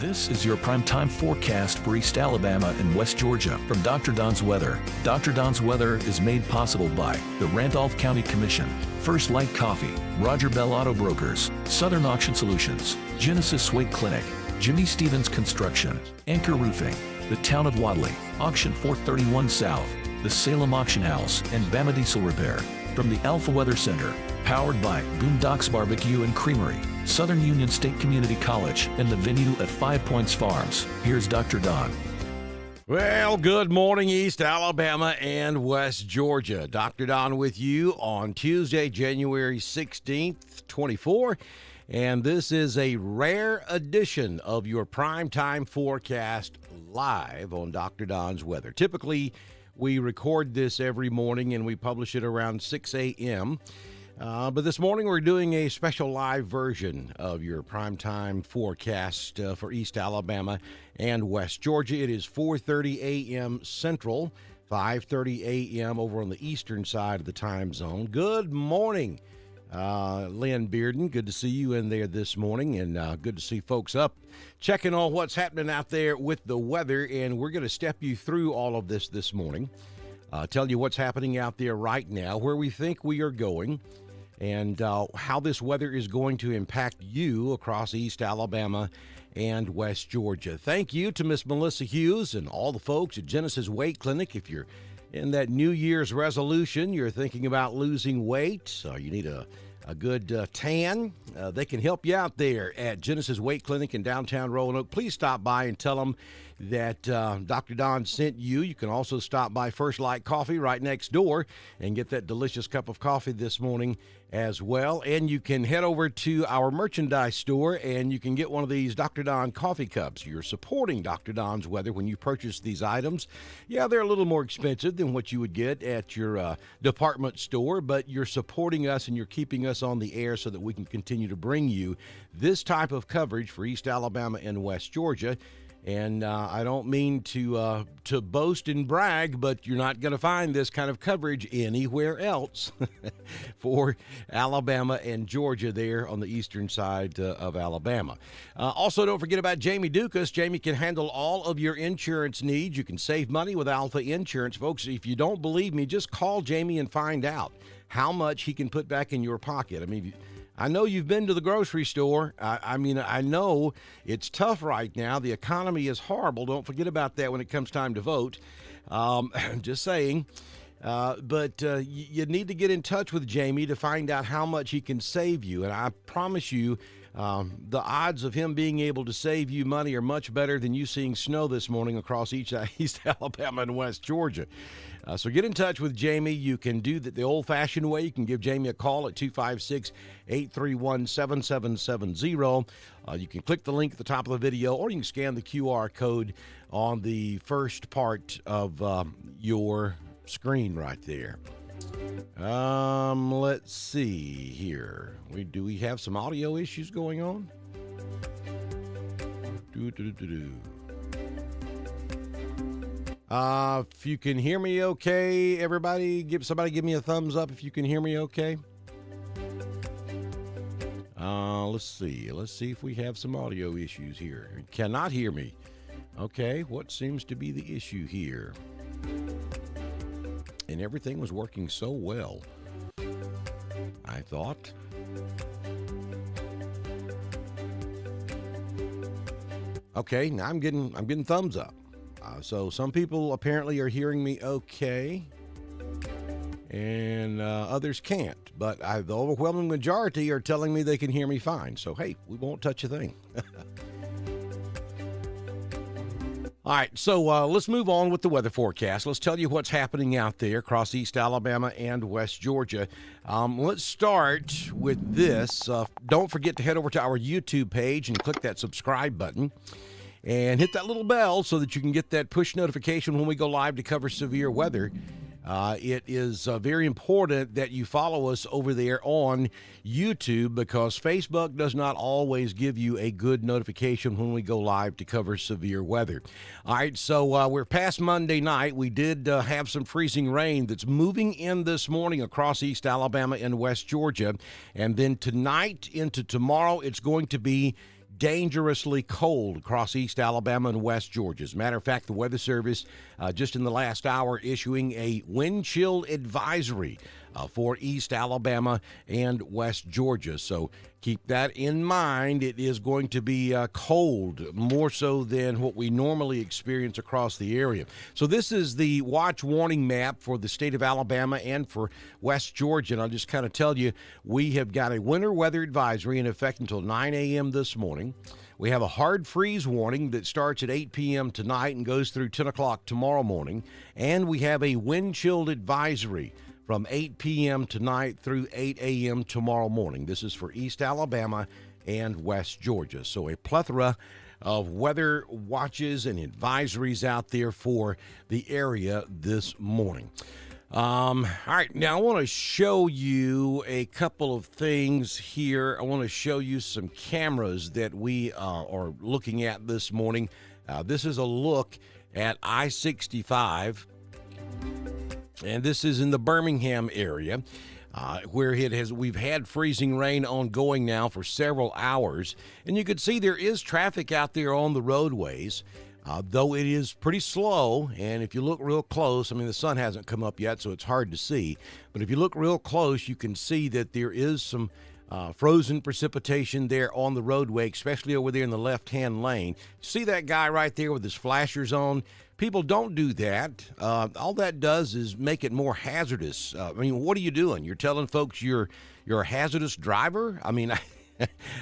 This is your primetime forecast for East Alabama and West Georgia from Dr. Don's Weather. Dr. Don's Weather is made possible by the Randolph County Commission, First Light Coffee, Roger Bell Auto Brokers, Southern Auction Solutions, Genesis Wake Clinic, Jimmy Stevens Construction, Anchor Roofing, the Town of Wadley, Auction 431 South, the Salem Auction House, and Bama Diesel Repair. From the Alpha Weather Center, powered by Boondocks Barbecue and Creamery, Southern Union State Community College, and the venue at 5 Points Farms. Here's Dr. Don. Well, good morning, East Alabama and West Georgia. Dr. Don with you on Tuesday, January 16th, 24. And this is a rare edition of your primetime forecast live on Dr. Don's Weather. Typically, we record this every morning and we publish it around 6 a.m. But this morning we're doing a special live version of your primetime forecast for East Alabama and West Georgia. It is 4:30 a.m. Central, 5:30 a.m. over on the eastern side of the time zone. Good morning, Lynn Bearden. Good to see you in there this morning, and good to see folks up checking on what's happening out there with the weather. And we're going to step you through all of this morning, tell you what's happening out there right now, where we think we are going, and how this weather is going to impact you across East Alabama and West Georgia. Thank you to Miss Melissa Hughes and all the folks at Genesis Weight Clinic. If you're in that New Year's resolution, you're thinking about losing weight, you need a good tan, they can help you out there at Genesis Weight Clinic in downtown Roanoke. Please stop by and tell them that Dr. Don sent you. You can also stop by First Light Coffee right next door and get that delicious cup of coffee this morning as well. And you can head over to our merchandise store and you can get one of these Dr. Don coffee cups. You're supporting Dr. Don's Weather when you purchase these items. Yeah, they're a little more expensive than what you would get at your department store, but you're supporting us and you're keeping us on the air so that we can continue to bring you this type of coverage for East Alabama and West Georgia. And I don't mean to boast and brag, but you're not going to find this kind of coverage anywhere else for Alabama and Georgia there on the eastern side of Alabama. Also, don't forget about Jamie Dukas. Jamie can handle all of your insurance needs. You can save money with Alpha Insurance. Folks, if you don't believe me, just call Jamie and find out how much he can put back in your pocket. I mean, I know you've been to the grocery store. I know it's tough right now. The economy is horrible. Don't forget about that when it comes time to vote. Just saying. But you need to get in touch with Jamie to find out how much he can save you. And I promise you, the odds of him being able to save you money are much better than you seeing snow this morning across East Alabama and West Georgia. So get in touch with Jamie. You can do that the old-fashioned way. You can give Jamie a call at 256-831-7770. You can click the link at the top of the video, or you can scan the QR code on the first part of your screen right there. Let's see here. Do we have some audio issues going on? If you can hear me okay, everybody, give me a thumbs up if you can hear me okay. Let's see if we have some audio issues here. You cannot hear me. Okay, what seems to be the issue here? And everything was working so well, I thought. Okay, now I'm getting thumbs up. So some people apparently are hearing me okay, and others can't. But the overwhelming majority are telling me they can hear me fine. So, hey, we won't touch a thing. All right, so let's move on with the weather forecast. Let's tell you what's happening out there across East Alabama and West Georgia. Let's start with this. Don't forget to head over to our YouTube page and click that subscribe button. And hit that little bell so that you can get that push notification when we go live to cover severe weather. It is very important that you follow us over there on YouTube, because Facebook does not always give you a good notification when we go live to cover severe weather. All right, so we're past Monday night. We did have some freezing rain that's moving in this morning across East Alabama and West Georgia. And then tonight into tomorrow, it's going to be dangerously cold across East Alabama and West Georgia. As a matter of fact, the Weather Service just in the last hour issuing a wind chill advisory for East Alabama and West Georgia. So keep that in mind. It is going to be cold, more so than what we normally experience across the area. So this is the watch warning map for the state of Alabama and for West Georgia. And I'll just kind of tell you, we have got a winter weather advisory in effect until 9 a.m. this morning. We have a hard freeze warning that starts at 8 p.m. tonight and goes through 10 o'clock tomorrow morning. And we have a wind chill advisory from 8 p.m. tonight through 8 a.m. tomorrow morning. This is for East Alabama and West Georgia. So a plethora of weather watches and advisories out there for the area this morning. All right, now I want to show you a couple of things here. I want to show you some cameras that we are looking at this morning. This is a look at I-65. And this is in the Birmingham area, where we've had freezing rain ongoing now for several hours. And you can see there is traffic out there on the roadways, though it is pretty slow. And if you look real close, I mean, the sun hasn't come up yet, so it's hard to see. But if you look real close, you can see that there is some frozen precipitation there on the roadway, especially over there in the left-hand lane. See that guy right there with his flashers on? People don't do that. All that does is make it more hazardous. I mean, what are you doing? You're telling folks you're a hazardous driver? I mean,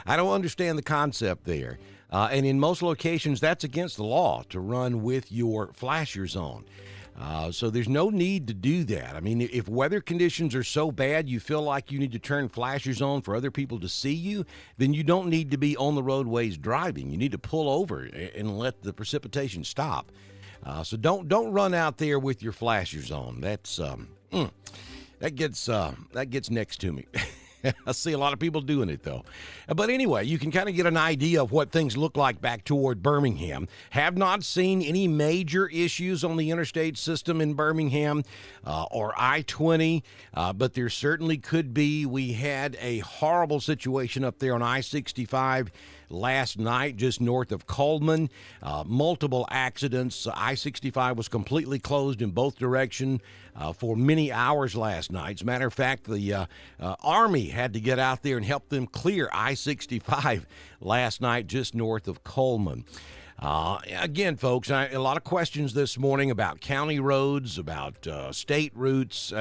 I don't understand the concept there. And in most locations, that's against the law to run with your flashers on. So there's no need to do that. I mean, if weather conditions are so bad you feel like you need to turn flashers on for other people to see you, then you don't need to be on the roadways driving. You need to pull over and let the precipitation stop. So don't run out there with your flashers on. That's that gets next to me. I see a lot of people doing it, though. But anyway, you can kind of get an idea of what things look like back toward Birmingham. Have not seen any major issues on the interstate system in Birmingham or I-20, but there certainly could be. We had a horrible situation up there on I-65 last night, just north of Coleman. Multiple accidents. I-65 was completely closed in both directions for many hours last night. As a matter of fact, the Army had to get out there and help them clear I-65 last night just north of Coleman. Again, folks, a lot of questions this morning about county roads, about state routes.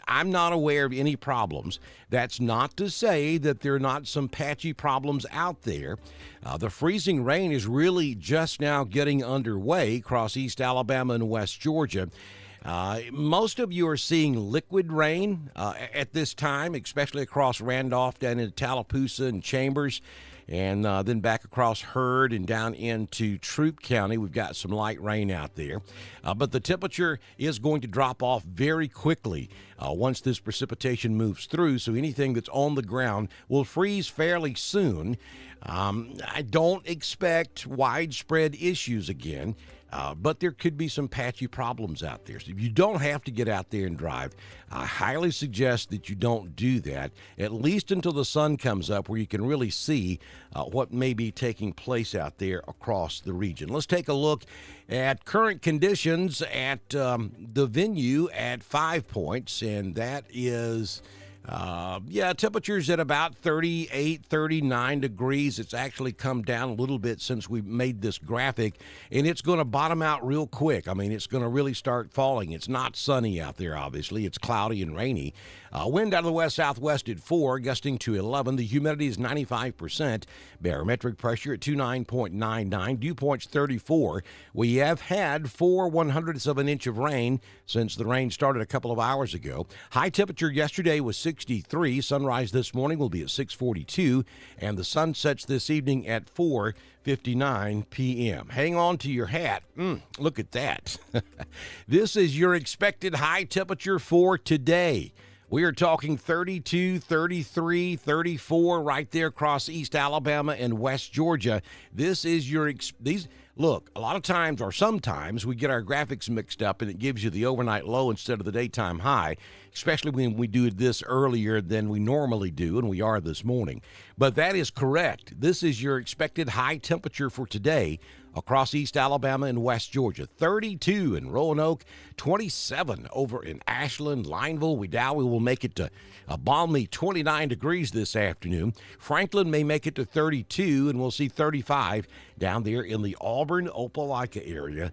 I'm not aware of any problems. That's not to say that there are not some patchy problems out there. The freezing rain is really just now getting underway across East Alabama and West Georgia. Most of you are seeing liquid rain at this time, especially across Randolph, down into Tallapoosa and Chambers, and then back across Hurd and down into Troup County. We've got some light rain out there. But the temperature is going to drop off very quickly once this precipitation moves through, so anything that's on the ground will freeze fairly soon. I don't expect widespread issues again. But there could be some patchy problems out there. So if you don't have to get out there and drive, I highly suggest that you don't do that, at least until the sun comes up where you can really see what may be taking place out there across the region. Let's take a look at current conditions at the venue at 5 Points, and that is... temperatures at about 38, 39 degrees. It's actually come down a little bit since we made this graphic, and it's going to bottom out real quick. I mean, it's going to really start falling. It's not sunny out there, obviously. It's cloudy and rainy. Wind out of the west-southwest at 4, gusting to 11. The humidity is 95%. Barometric pressure at 29.99. Dew point's 34. We have had 4 1/100ths of an inch of rain since the rain started a couple of hours ago. High temperature yesterday was 63. Sunrise this morning will be at 6:42, and the sun sets this evening at 4:59 p.m. Hang on to your hat. Look at that. This is your expected high temperature for today. We are talking 32, 33, 34 right there across East Alabama and West Georgia. This is look, a lot of times or sometimes we get our graphics mixed up and it gives you the overnight low instead of the daytime high, especially when we do this earlier than we normally do, and we are this morning. But that is correct. This is your expected high temperature for today across East Alabama and West Georgia. 32 in Roanoke, 27 over in Ashland, Lineville. We doubt we will make it to a balmy 29 degrees this afternoon. Franklin may make it to 32, and we'll see 35 down there in the Auburn, Opelika area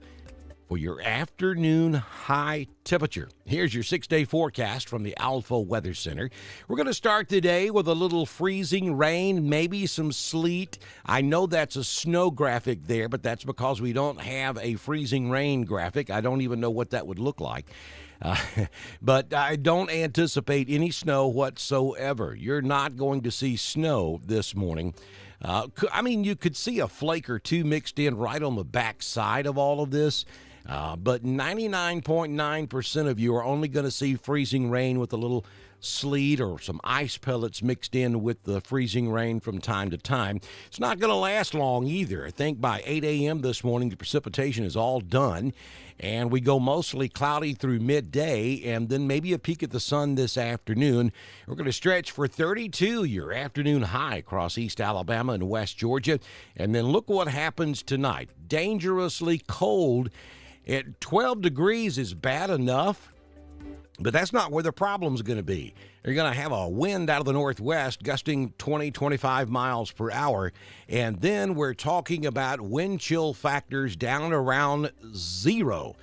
for your afternoon high temperature. Here's your 6-day forecast from the Alpha Weather Center. We're going to start the day with a little freezing rain, maybe some sleet. I know that's a snow graphic there, but that's because we don't have a freezing rain graphic. I don't even know what that would look like. But I don't anticipate any snow whatsoever. You're not going to see snow this morning. You could see a flake or two mixed in right on the back side of all of this. But 99.9% of you are only going to see freezing rain with a little sleet or some ice pellets mixed in with the freezing rain from time to time. It's not going to last long either. I think by 8 a.m. this morning, the precipitation is all done, and we go mostly cloudy through midday, and then maybe a peek at the sun this afternoon. We're going to stretch for 32, your afternoon high across East Alabama and West Georgia. And then look what happens tonight. Dangerously cold. At 12 degrees is bad enough, but that's not where the problem's going to be. You're going to have a wind out of the northwest gusting 20, 25 miles per hour, and then we're talking about wind chill factors down around 0.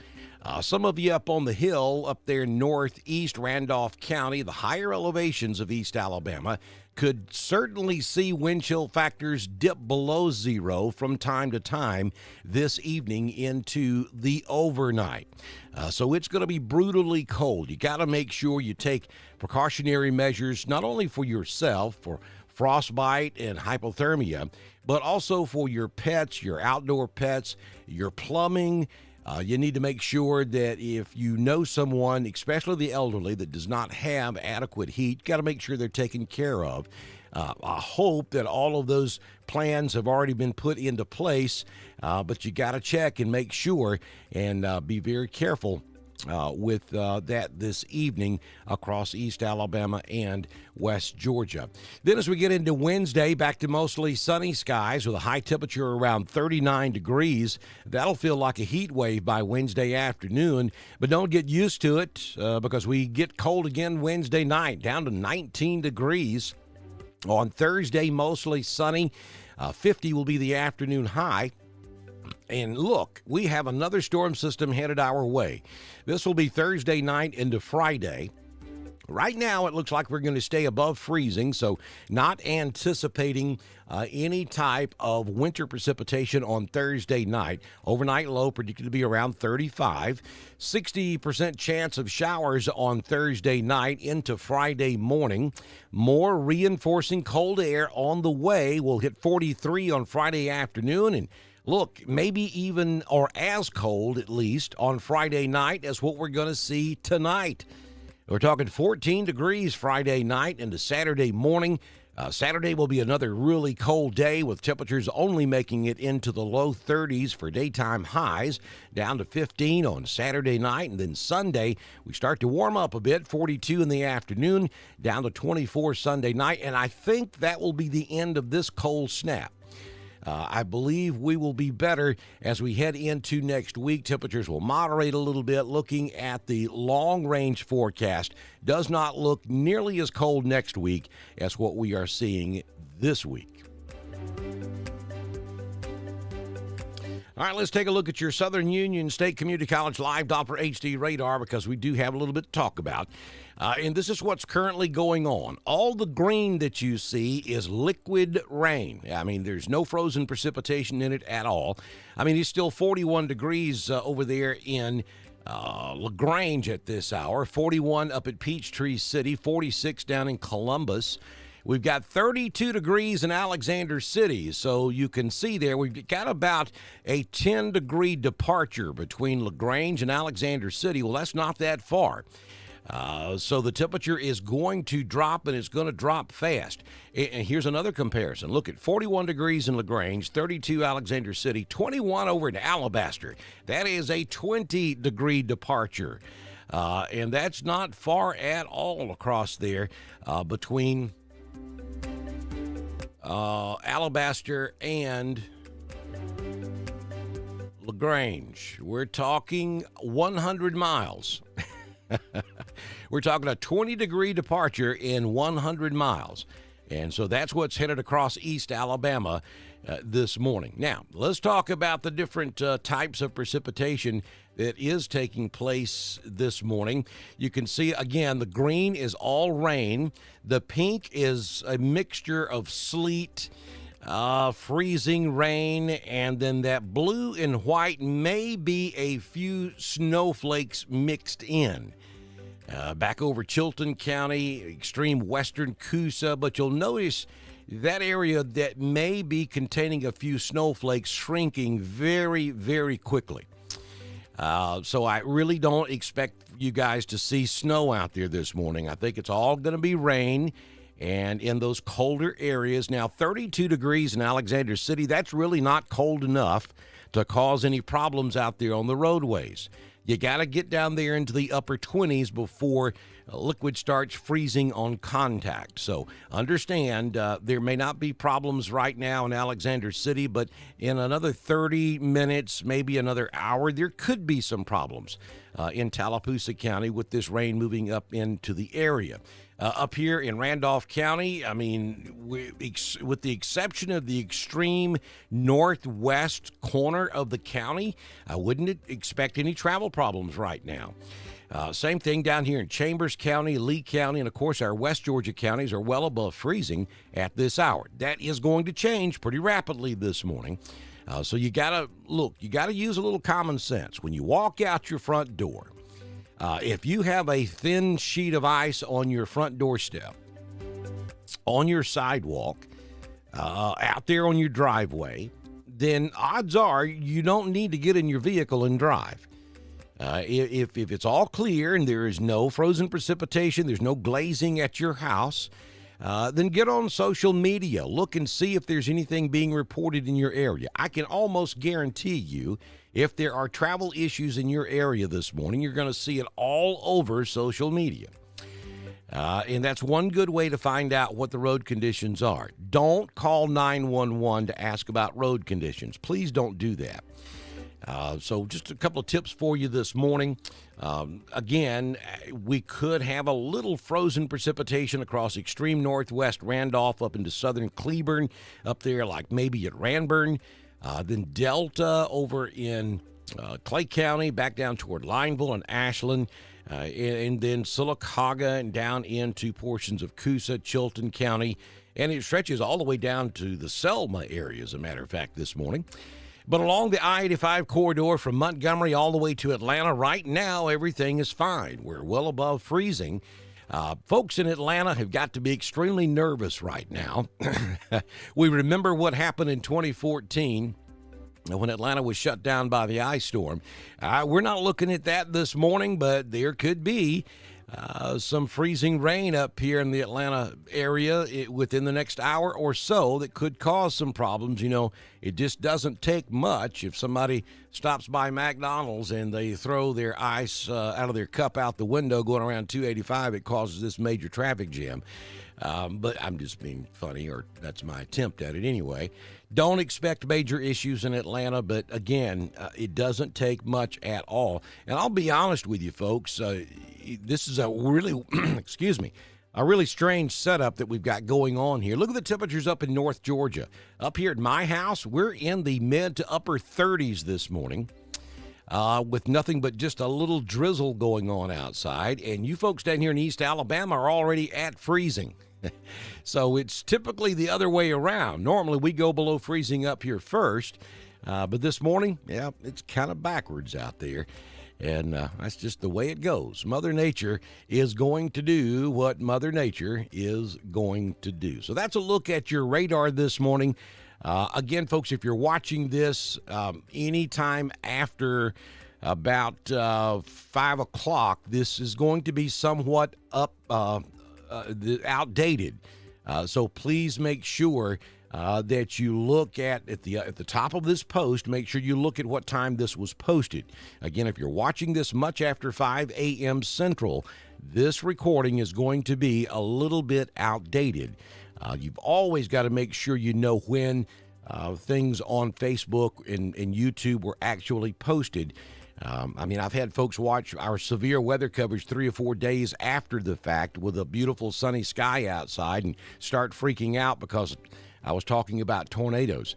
Some of you up on the hill up there northeast Randolph County, the higher elevations of East Alabama, could certainly see wind chill factors dip below 0 from time to time this evening into the overnight. So it's going to be brutally cold. You got to make sure you take precautionary measures, not only for yourself, for frostbite and hypothermia, but also for your pets, your outdoor pets, your plumbing. You need to make sure that if you know someone, especially the elderly, that does not have adequate heat, you got to make sure they're taken care of. I hope that all of those plans have already been put into place, but you got to check and make sure and be very careful with that this evening across East Alabama and West Georgia. Then as we get into Wednesday, back to mostly sunny skies with a high temperature around 39 degrees. That'll feel like a heat wave by Wednesday afternoon, but don't get used to it because we get cold again Wednesday night, down to 19 degrees. On Thursday, mostly sunny. 50 will be the afternoon high. And look, we have another storm system headed our way. This will be Thursday night into Friday. Right now, it looks like we're going to stay above freezing, so not anticipating any type of winter precipitation on Thursday night. Overnight low predicted to be around 35. 60% chance of showers on Thursday night into Friday morning. More reinforcing cold air on the way. We'll hit 43 on Friday afternoon, and look, maybe even or as cold, at least, on Friday night as what we're going to see tonight. We're talking 14 degrees Friday night into Saturday morning. Saturday will be another really cold day with temperatures only making it into the low 30s for daytime highs, down to 15 on Saturday night. And then Sunday, we start to warm up a bit, 42 in the afternoon, down to 24 Sunday night. And I think that will be the end of this cold snap. I believe we will be better as we head into next week. Temperatures will moderate a little bit. Looking at the long-range forecast, does not look nearly as cold next week as what we are seeing this week. All right, let's take a look at your Southern Union State Community College Live Doppler HD radar because we do have a little bit to talk about. And this is what's currently going on. All the green that you see is liquid rain. I mean, there's no frozen precipitation in it at all. I mean, it's still 41 degrees over there in LaGrange at this hour, 41 up at Peachtree City, 46 down in Columbus. We've got 32 degrees in Alexander City, so you can see there we've got about a 10-degree departure between LaGrange and Alexander City. Well, that's not that far. So the temperature is going to drop, and it's going to drop fast. And here's another comparison. Look at 41 degrees in LaGrange, 32 Alexander City, 21 over in Alabaster. That is a 20-degree departure. And that's not far at all across there between Alabaster and LaGrange. We're talking 100 miles. We're talking a 20-degree departure in 100 miles. And so that's what's headed across East Alabama this morning. Now, let's talk about the different types of precipitation that is taking place this morning. You can see, again, the green is all rain. The pink is a mixture of sleet, freezing rain, and then that blue and white may be a few snowflakes mixed in. Back over Chilton County, extreme western Coosa, but you'll notice that area that may be containing a few snowflakes shrinking very, very quickly. So I really don't expect you guys to see snow out there this morning. I think it's all going to be rain and in those colder areas. Now, 32 degrees in Alexander City, that's really not cold enough to cause any problems out there on the roadways. You got to get down there into the upper 20s before liquid starts freezing on contact. So understand there may not be problems right now in Alexander City, but in another 30 minutes, maybe another hour, there could be some problems in Tallapoosa County with this rain moving up into the area. Up here in Randolph County, I mean, with the exception of the extreme northwest corner of the county, I wouldn't expect any travel problems right now. Same thing down here in Chambers County, Lee County, and of course our West Georgia counties are well above freezing at this hour. That is going to change pretty rapidly this morning. So you got to use a little common sense. When you walk out your front door, if you have a thin sheet of ice on your front doorstep, on your sidewalk, out there on your driveway, then odds are you don't need to get in your vehicle and drive. If it's all clear and there is no frozen precipitation, there's no glazing at your house, then get on social media. Look and see if there's anything being reported in your area. I can almost guarantee you if there are travel issues in your area this morning, you're going to see it all over social media. And that's one good way to find out what the road conditions are. Don't call 911 to ask about road conditions. Please don't do that. So just a couple of tips for you this morning. Again, we could have a little frozen precipitation across extreme northwest Randolph up into southern Cleburne, up there like maybe at Ranburne. Then Delta over in Clay County, back down toward Lineville and Ashland, and then Sylacauga and down into portions of Coosa, Chilton County, and it stretches all the way down to the Selma area, as a matter of fact, this morning. But along the I-85 corridor from Montgomery all the way to Atlanta, right now, everything is fine. We're well above freezing. Folks in Atlanta have got to be extremely nervous right now. We remember what happened in 2014 when Atlanta was shut down by the ice storm. We're not looking at that this morning, but there could be some freezing rain up here in the Atlanta area within the next hour or so that could cause some problems. You know, it just doesn't take much. If somebody stops by McDonald's and they throw their ice out of their cup out the window going around 285, it causes this major traffic jam. But I'm just being funny, or that's my attempt at it anyway. Don't expect major issues in Atlanta, but again, it doesn't take much at all. And I'll be honest with you, folks, this is a really, a really strange setup that we've got going on here. Look at the temperatures up in North Georgia. Up here at my house, we're in the mid to upper 30s this morning. With nothing but just a little drizzle going on outside. And you folks down here in East Alabama are already at freezing. So it's typically the other way around. Normally we go below freezing up here first. But this morning, yeah, it's kind of backwards out there. And that's just the way it goes. Mother Nature is going to do what Mother Nature is going to do. So that's a look at your radar this morning. Again, folks, if you're watching this anytime after about 5 o'clock, this is going to be somewhat outdated. So please make sure that you look at the top of this post. Make sure you look at what time this was posted. Again, if you're watching this much after 5 a.m. Central, this recording is going to be a little bit outdated. You've always got to make sure you know when things on Facebook and YouTube were actually posted. I've had folks watch our severe weather coverage 3 or 4 days after the fact with a beautiful sunny sky outside and start freaking out because I was talking about tornadoes.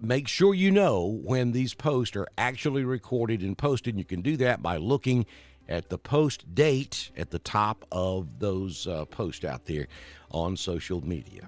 Make sure you know when these posts are actually recorded and posted. And you can do that by looking at the post date at the top of those posts out there on social media.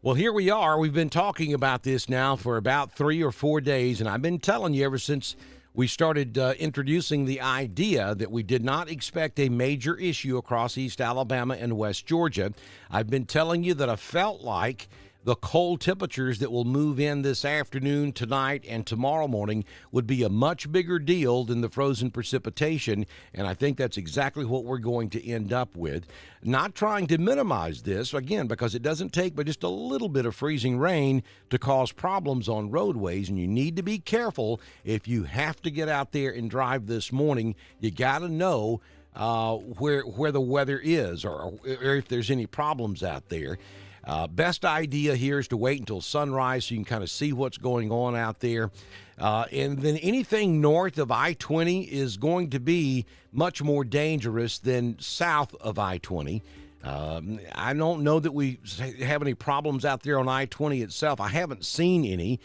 Well, here we are. We've been talking about this now for about 3 or 4 days, and I've been telling you ever since we started introducing the idea that we did not expect a major issue across East Alabama and West Georgia. I've been telling you that I felt like the cold temperatures that will move in this afternoon, tonight, and tomorrow morning would be a much bigger deal than the frozen precipitation, and I think that's exactly what we're going to end up with. Not trying to minimize this, again, because it doesn't take but just a little bit of freezing rain to cause problems on roadways, and you need to be careful if you have to get out there and drive this morning. You got to know where the weather is or if there's any problems out there. Best idea here is to wait until sunrise so you can kind of see what's going on out there. And then anything north of I-20 is going to be much more dangerous than south of I-20. I don't know that we have any problems out there on I-20 itself. I haven't seen any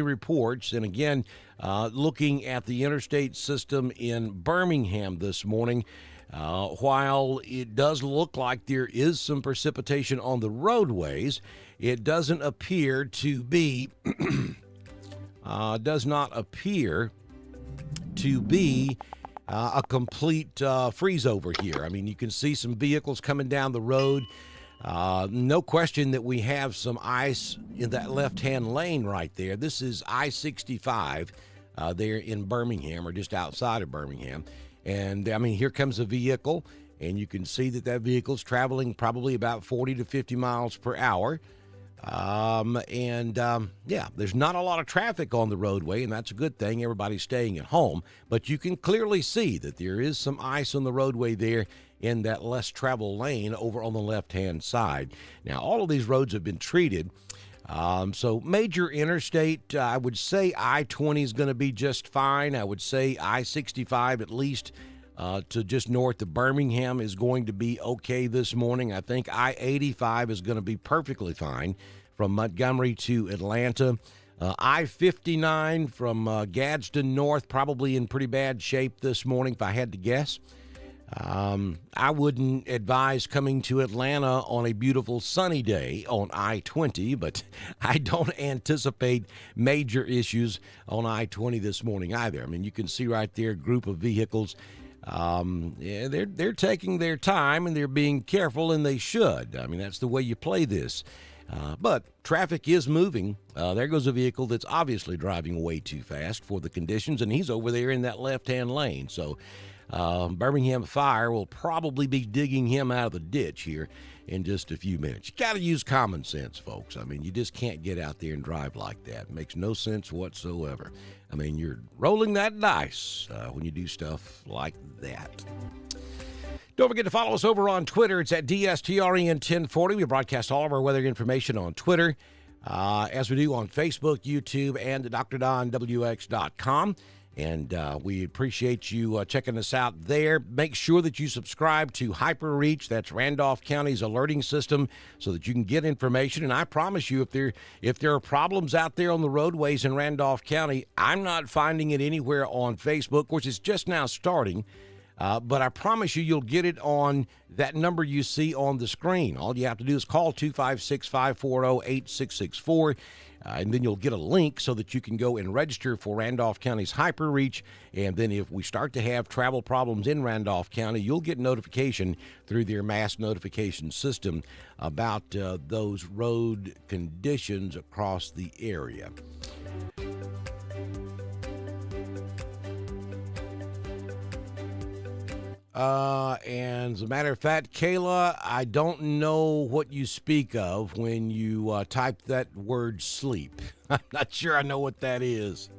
reports. And again, looking at the interstate system in Birmingham this morning, while it does look like there is some precipitation on the roadways, it doesn't appear to be a complete freeze over here. I mean, you can see some vehicles coming down the road. No question that we have some ice in that left-hand lane right there. This is I-65 there in Birmingham, or just outside of Birmingham. And, I mean, here comes a vehicle, and you can see that vehicle's traveling probably about 40 to 50 miles per hour. There's not a lot of traffic on the roadway, and that's a good thing. Everybody's staying at home. But you can clearly see that there is some ice on the roadway there in that less traveled lane over on the left-hand side. Now, all of these roads have been treated. So major interstate, I would say I-20 is going to be just fine. I would say I-65 at least to just north of Birmingham is going to be okay this morning. I think I-85 is going to be perfectly fine from Montgomery to Atlanta. I-59 from Gadsden north probably in pretty bad shape this morning if I had to guess. I wouldn't advise coming to Atlanta on a beautiful sunny day on I-20, but I don't anticipate major issues on I-20 this morning either. I mean, you can see right there a group of vehicles. They're taking their time and they're being careful, and they should. I mean, that's the way you play this. But traffic is moving. There goes a vehicle that's obviously driving way too fast for the conditions, and he's over there in that left-hand lane. So Birmingham Fire will probably be digging him out of the ditch here in just a few minutes. You got to use common sense, folks. I mean, you just can't get out there and drive like that. It makes no sense whatsoever. I mean, you're rolling that dice when you do stuff like that. Don't forget to follow us over on Twitter. It's at DSTRN1040. We broadcast all of our weather information on Twitter, as we do on Facebook, YouTube, and at DrDonWX.com. And we appreciate you checking us out there. Make sure that you subscribe to HyperReach. That's Randolph County's alerting system, so that you can get information. And I promise you, if there are problems out there on the roadways in Randolph County, I'm not finding it anywhere on Facebook, which is just now starting. But I promise you'll get it on that number you see on the screen. All you have to do is call 256-540-8664. And then you'll get a link so that you can go and register for Randolph County's HyperReach. And then if we start to have travel problems in Randolph County, you'll get notification through their mass notification system about those road conditions across the area. And as a matter of fact, Kayla, I don't know what you speak of when you type that word sleep. I'm not sure I know what that is.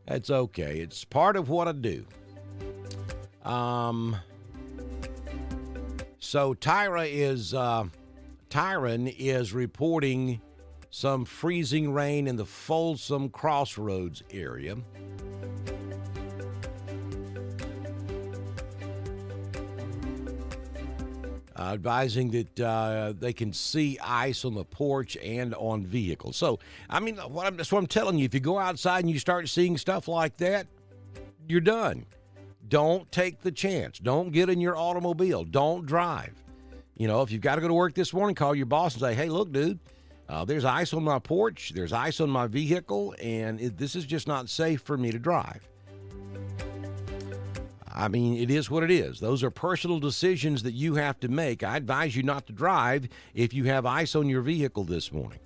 That's okay. It's part of what I do. So Tyron is reporting some freezing rain in the Folsom Crossroads area. Advising that they can see ice on the porch and on vehicles. So, I mean, that's what I'm telling you. If you go outside and you start seeing stuff like that, you're done. Don't take the chance. Don't get in your automobile. Don't drive. You know, if you've got to go to work this morning, call your boss and say, hey, look, dude, there's ice on my porch. There's ice on my vehicle, and this is just not safe for me to drive. I mean, it is what it is. Those are personal decisions that you have to make. I advise you not to drive if you have ice on your vehicle this morning.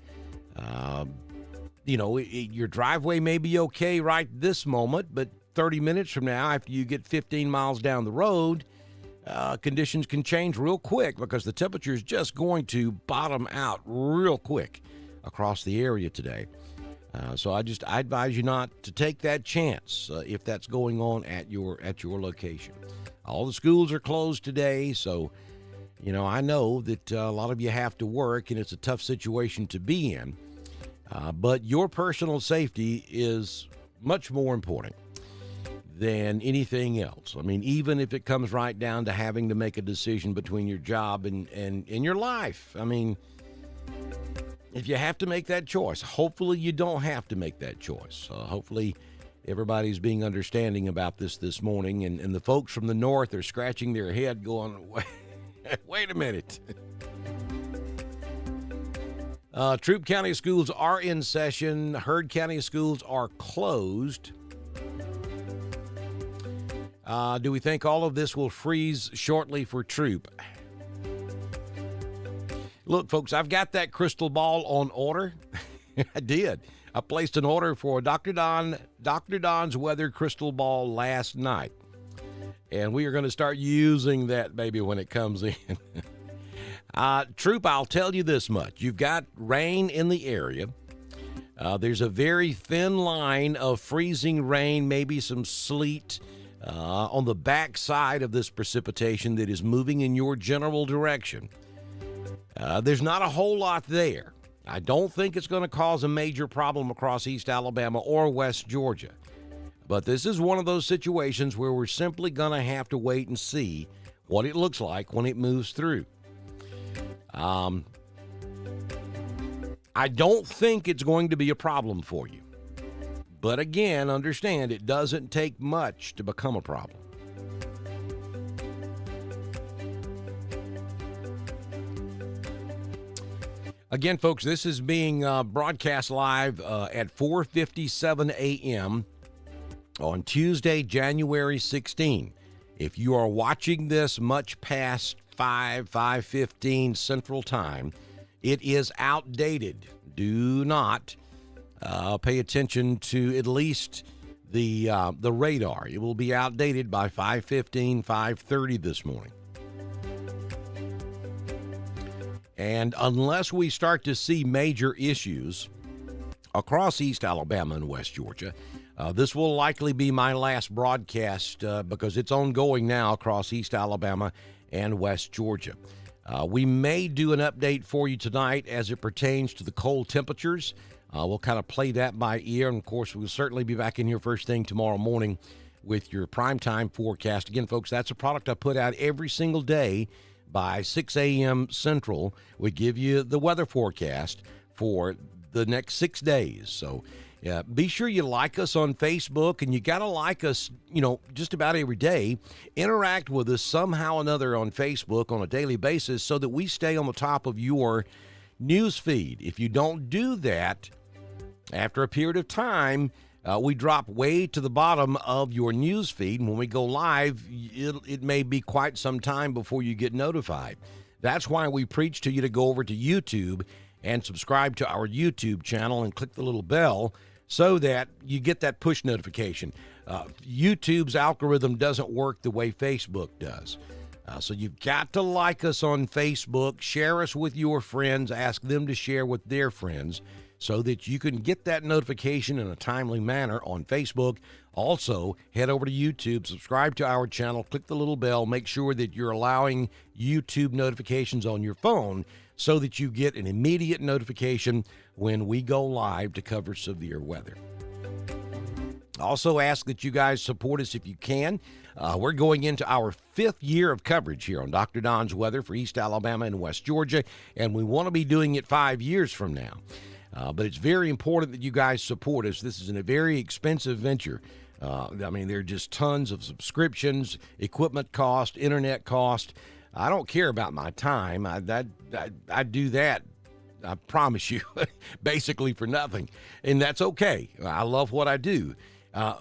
Your driveway may be okay right this moment, but 30 minutes from now, after you get 15 miles down the road, conditions can change real quick because the temperature is just going to bottom out real quick across the area today. So I advise you not to take that chance if that's going on at your location. All the schools are closed today, so I know that a lot of you have to work, and it's a tough situation to be in. But your personal safety is much more important than anything else. I mean, even if it comes right down to having to make a decision between your job and your life. I mean, if you have to make that choice, hopefully you don't have to make that choice. Hopefully everybody's being understanding about this morning, and the folks from the north are scratching their head going, wait a minute. Troup County schools are in session. Heard County schools are closed. Do we think all of this will freeze shortly for Troup? Look, folks, I've got that crystal ball on order. I did. I placed an order for Dr. Don's weather crystal ball last night. And we are going to start using that baby when it comes in. Troup, I'll tell you this much. You've got rain in the area. There's a very thin line of freezing rain, maybe some sleet on the back side of this precipitation that is moving in your general direction. There's not a whole lot there. I don't think it's going to cause a major problem across East Alabama or West Georgia. But this is one of those situations where we're simply going to have to wait and see what it looks like when it moves through. I don't think it's going to be a problem for you. But again, understand it doesn't take much to become a problem. Again, folks, this is being broadcast live at 4:57 a.m. on Tuesday, January 16. If you are watching this much past 5:15 Central Time, it is outdated. Do not pay attention to at least the radar. It will be outdated by 5:15, 5:30 this morning. And unless we start to see major issues across East Alabama and West Georgia, this will likely be my last broadcast because it's ongoing now across East Alabama and West Georgia. We may do an update for you tonight as it pertains to the cold temperatures. We'll kind of play that by ear. And, of course, we'll certainly be back in here first thing tomorrow morning with your primetime forecast. Again, folks, that's a product I put out every single day by 6 a.m. Central. We give you the weather forecast for the next 6 days. So be sure you like us on Facebook, and you got to like us, just about every day. Interact with us somehow or another on Facebook on a daily basis so that we stay on the top of your news feed. If you don't do that, after a period of time, we drop way to the bottom of your news feed, and when we go live, it may be quite some time before you get notified. That's why we preach to you to go over to YouTube and subscribe to our YouTube channel and click the little bell so that you get that push notification. YouTube's algorithm doesn't work the way Facebook does. So you've got to like us on Facebook, share us with your friends, ask them to share with their friends so that you can get that notification in a timely manner on Facebook. Also, head over to YouTube, subscribe to our channel, click the little bell, make sure that you're allowing YouTube notifications on your phone so that you get an immediate notification when we go live to cover severe weather. Also ask that you guys support us if you can. We're going into our 5th year of coverage here on Dr. Don's Weather for East Alabama and West Georgia, and we want to be doing it 5 years from now. But it's very important that you guys support us. This is a very expensive venture. There are just tons of subscriptions, equipment cost, internet cost. I don't care about my time. I do that, I promise you, basically for nothing. And that's okay. I love what I do.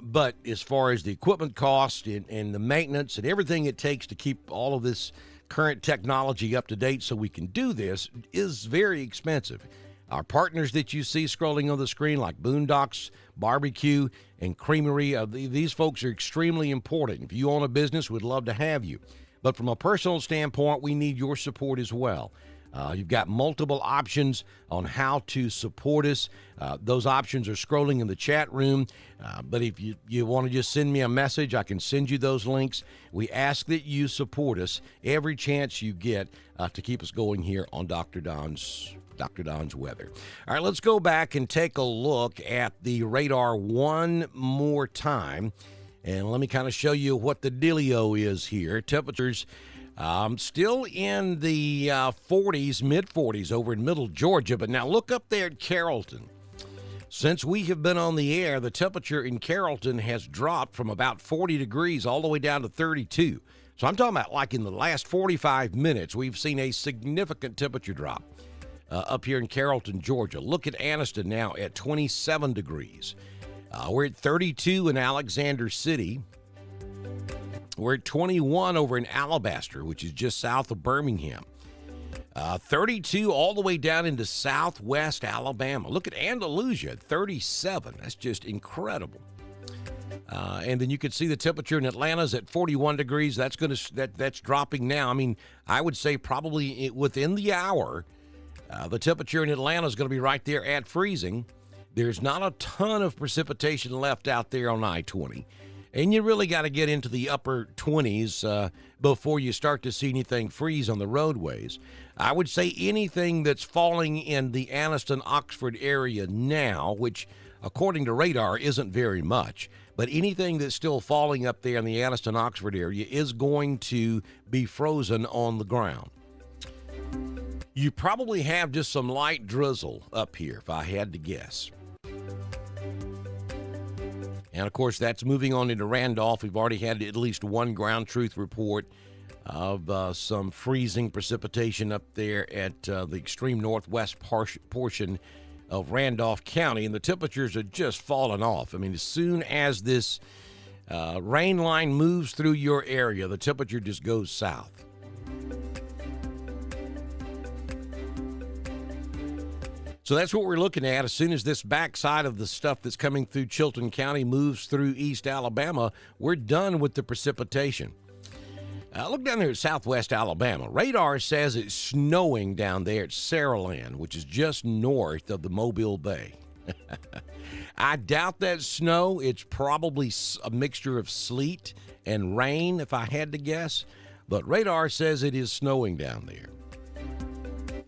But as far as the equipment cost and the maintenance and everything it takes to keep all of this current technology up to date so we can do this is very expensive. Our partners that you see scrolling on the screen, like Boondocks Barbecue and Creamery, these folks are extremely important. If you own a business, we'd love to have you. But from a personal standpoint, we need your support as well. You've got multiple options on how to support us. Those options are scrolling in the chat room. But if you want to just send me a message, I can send you those links. We ask that you support us every chance you get to keep us going here on Dr. Don's Weather. All right, let's go back and take a look at the radar one more time. And let me kind of show you what the dealio is here. Temperatures still in the 40s, mid-40s over in middle Georgia. But now look up there at Carrollton. Since we have been on the air, the temperature in Carrollton has dropped from about 40 degrees all the way down to 32. So I'm talking about like in the last 45 minutes, we've seen a significant temperature drop up here in Carrollton, Georgia. Look at Anniston now at 27 degrees. We're at 32 in Alexander City. We're at 21 over in Alabaster, which is just south of Birmingham. 32 all the way down into southwest Alabama. Look at Andalusia at 37. That's just incredible. And then you can see the temperature in Atlanta's at 41 degrees. That's dropping now. I would say probably within the hour, the temperature in Atlanta is going to be right there at freezing. There's not a ton of precipitation left out there on I-20. And you really got to get into the upper 20s before you start to see anything freeze on the roadways. I would say anything that's falling in the Anniston-Oxford area now, which according to radar isn't very much, but anything that's still falling up there in the Anniston-Oxford area is going to be frozen on the ground. You probably have just some light drizzle up here, if I had to guess. And, of course, that's moving on into Randolph. We've already had at least one ground truth report of some freezing precipitation up there at the extreme northwest portion of Randolph County, and the temperatures are just falling off. As soon as this rain line moves through your area, the temperature just goes south. So that's what we're looking at. As soon as this backside of the stuff that's coming through Chilton County moves through East Alabama, we're done with the precipitation. Look down there at southwest Alabama. Radar says it's snowing down there at Saraland, which is just north of the Mobile Bay. I doubt that snow. It's probably a mixture of sleet and rain, if I had to guess. But radar says it is snowing down there.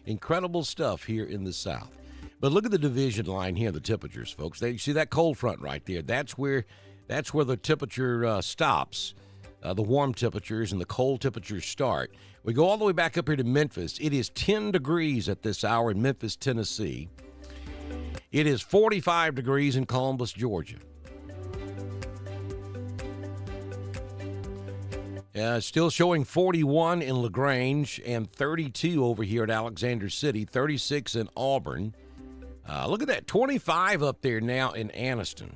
Incredible stuff here in the south. But look at the division line here, the temperatures, folks. You see that cold front right there? That's where the temperature stops. The warm temperatures and the cold temperatures start. We go all the way back up here to Memphis. It is 10 degrees at this hour in Memphis, Tennessee. It is 45 degrees in Columbus, Georgia. Still showing 41 in LaGrange and 32 over here at Alexander City, 36 in Auburn. Look at that, 25 up there now in Anniston.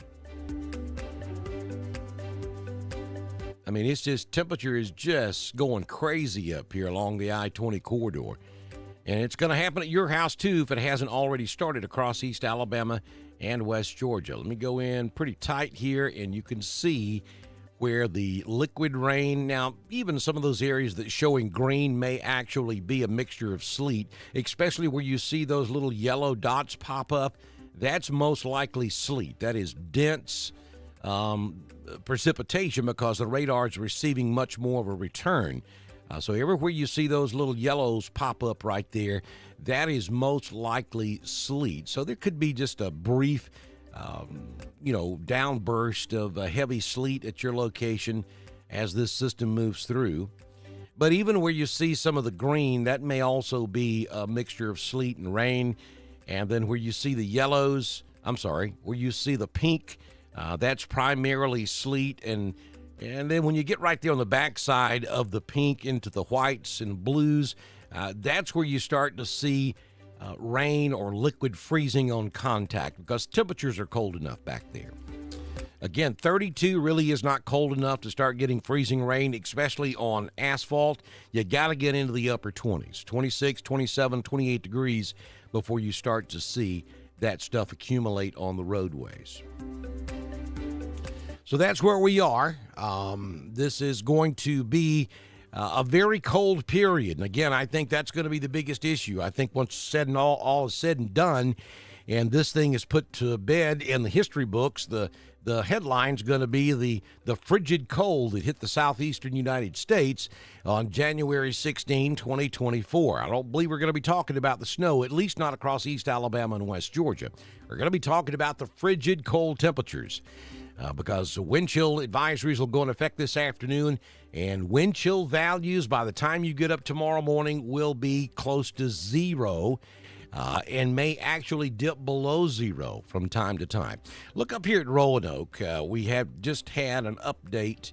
It's just, temperature is just going crazy up here along the I-20 corridor. And it's going to happen at your house, too, if it hasn't already started across East Alabama and West Georgia. Let me go in pretty tight here, and you can see where the liquid rain, now even some of those areas that showing green may actually be a mixture of sleet, especially where you see those little yellow dots pop up. That's most likely sleet. That is dense precipitation because the radar is receiving much more of a return. So everywhere you see those little yellows pop up right there, that is most likely sleet. So there could be just a brief downburst of heavy sleet at your location as this system moves through. But even where you see some of the green, that may also be a mixture of sleet and rain. And then where you see the yellows, where you see the pink, that's primarily sleet. And then when you get right there on the backside of the pink into the whites and blues, that's where you start to see rain or liquid freezing on contact because temperatures are cold enough back there. Again, 32 really is not cold enough to start getting freezing rain, especially on asphalt. You got to get into the upper 20s, 26, 27, 28 degrees before you start to see that stuff accumulate on the roadways. So that's where we are. This is going to be a very cold period. And again, I think that's going to be the biggest issue. I think once said and all is said and done, and this thing is put to bed in the history books, the headline's going to be the frigid cold that hit the southeastern United States on January 16, 2024. I don't believe we're going to be talking about the snow, at least not across East Alabama and West Georgia. We're going to be talking about the frigid cold temperatures. Because wind chill advisories will go into effect this afternoon, and wind chill values by the time you get up tomorrow morning will be close to zero and may actually dip below zero from time to time. Look up here at Roanoke. We have just had an update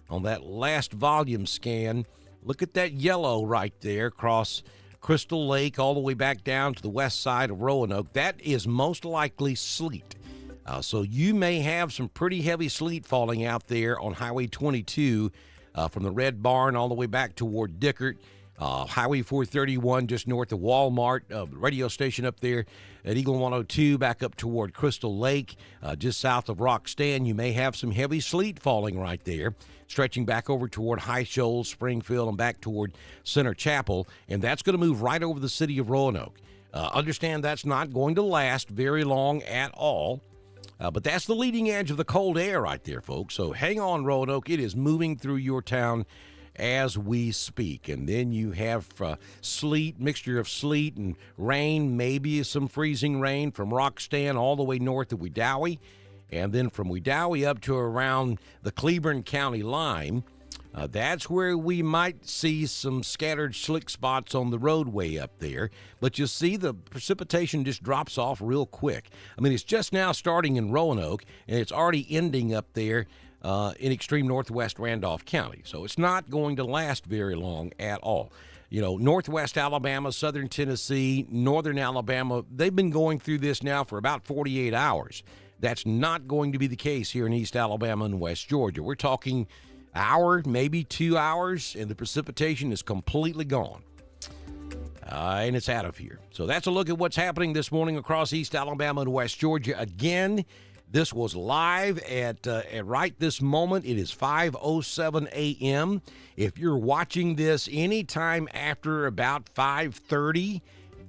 on that last volume scan. Look at that yellow right there across Crystal Lake all the way back down to the west side of Roanoke. That is most likely sleet. So you may have some pretty heavy sleet falling out there on Highway 22 from the Red Barn all the way back toward Dickert. Highway 431 just north of Walmart, radio station up there at Eagle 102 back up toward Crystal Lake, just south of Rock Stand. You may have some heavy sleet falling right there, stretching back over toward High Shoals, Springfield, and back toward Center Chapel, and that's going to move right over the city of Roanoke. Understand that's not going to last very long at all. But that's the leading edge of the cold air right there, folks. So hang on, Roanoke. It is moving through your town as we speak. And then you have sleet, mixture of sleet and rain, maybe some freezing rain from Rockstand all the way north of Wedowee. And then from Wedowee up to around the Cleburne County line, that's where we might see some scattered slick spots on the roadway up there. But you see the precipitation just drops off real quick. I mean, it's just now starting in Roanoke, and it's already ending up there in extreme northwest Randolph County. So it's not going to last very long at all. You know, northwest Alabama, southern Tennessee, northern Alabama, they've been going through this now for about 48 hours. That's not going to be the case here in East Alabama and West Georgia. We're talking hour, maybe 2 hours, and the precipitation is completely gone. And it's out of here. So that's a look at what's happening this morning across East Alabama and West Georgia. Again, this was live at right this moment. It is 5:07 a.m. If you're watching this anytime after about 5:30,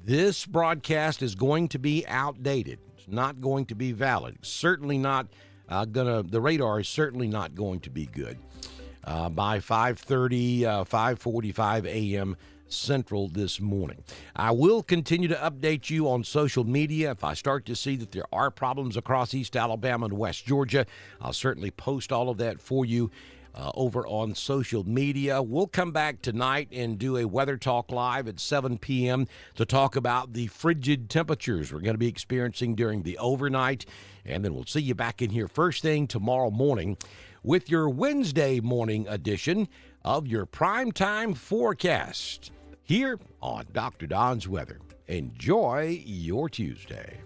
this broadcast is going to be outdated. It's not going to be valid. It's certainly not the radar is certainly not going to be good. By 5:30, 5:45 a.m. Central this morning. I will continue to update you on social media. If I start to see that there are problems across East Alabama and West Georgia, I'll certainly post all of that for you over on social media. We'll come back tonight and do a Weather Talk Live at 7 p.m. to talk about the frigid temperatures we're going to be experiencing during the overnight. And then we'll see you back in here first thing tomorrow morning with your Wednesday morning edition of your primetime forecast here on Dr. Don's Weather. Enjoy your Tuesday.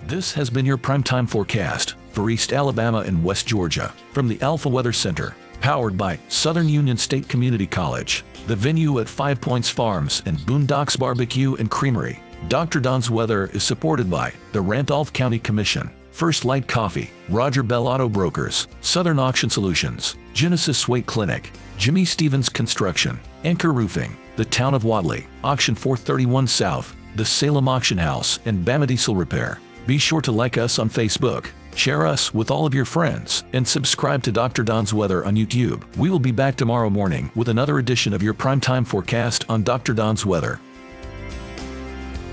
This has been your primetime forecast for East Alabama and West Georgia from the Alpha Weather Center. Powered by Southern Union State Community College. The venue at 5 Points Farms and Boondocks Barbecue and Creamery. Dr. Don's Weather is supported by the Randolph County Commission, First Light Coffee, Roger Bell Auto Brokers, Southern Auction Solutions, Genesis Weight Clinic, Jimmy Stevens Construction, Anchor Roofing, the Town of Wadley, Auction 431 South, the Salem Auction House, and Bama Diesel Repair. Be sure to like us on Facebook, share us with all of your friends, and subscribe to Dr. Don's Weather on YouTube. We will be back tomorrow morning with another edition of your primetime forecast on Dr. Don's Weather.